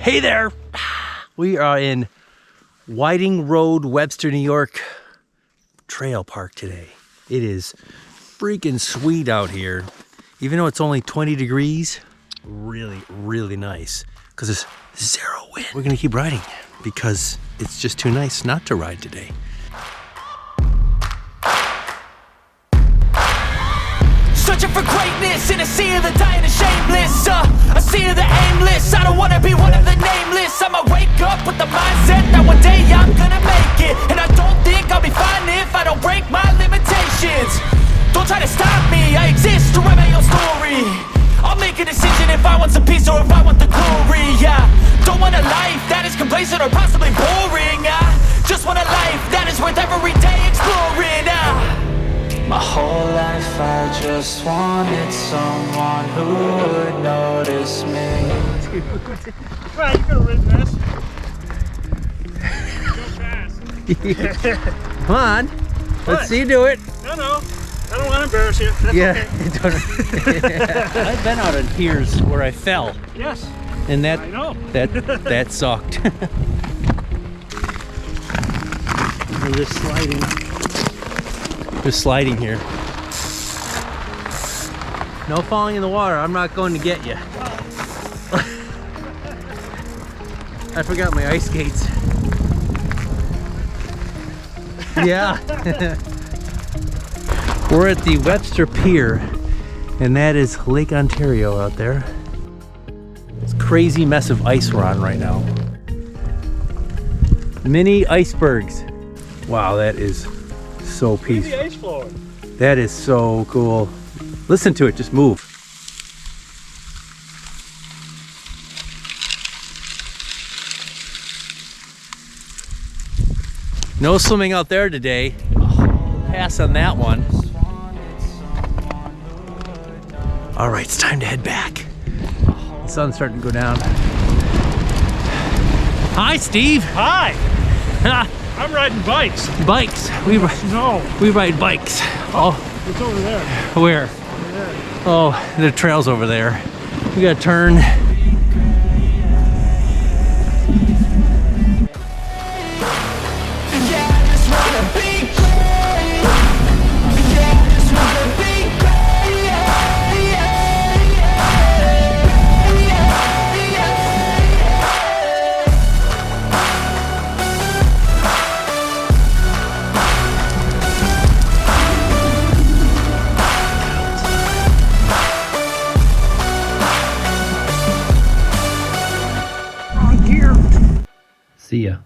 Hey there! We are in Whiting Road, Webster, New York Trail Park today. It is freaking sweet out here. Even though it's only 20 degrees, really nice. Because it's zero wind. We're gonna keep riding because it's just too nice not to ride today. Searching for greatness in a sea of the dying and shameless, a sea of the aimless. I don't wanna be one of the nameless. I'ma wake up with the mindset that one day I'm gonna make it. And I don't think I'll be fine if I don't break my limitations. Don't try to stop me, I exist to write my own story. I'll make a decision if I want some peace or if I want the glory. Yeah, don't want a life that is complacent or possibly boring. I just want a life that is worth every day exploring. My whole life I just wanted someone who would notice me. Right, you could have ridden this. Go fast. Come on, let's see you do it. No, I don't want to embarrass you. That's okay. I've been out on piers where I fell. Yes. And I know. that sucked. We're just sliding. Just sliding here. No falling in the water. I'm not going to get you. I forgot my ice skates. Yeah. We're at the Webster Pier, and that is Lake Ontario out there. It's a crazy mess of ice we're on right now. Mini icebergs. Wow, that is so peaceful. The ice flowing. That is so cool. Listen to it, just move. No swimming out there today. Pass on that one. All right, it's time to head back. The sun's starting to go down. Hi, Steve. Hi. I'm riding bikes. Bikes. No. We ride bikes. Oh, It's over there. where? Over there. Oh, the trail's over there. We gotta turn. See ya.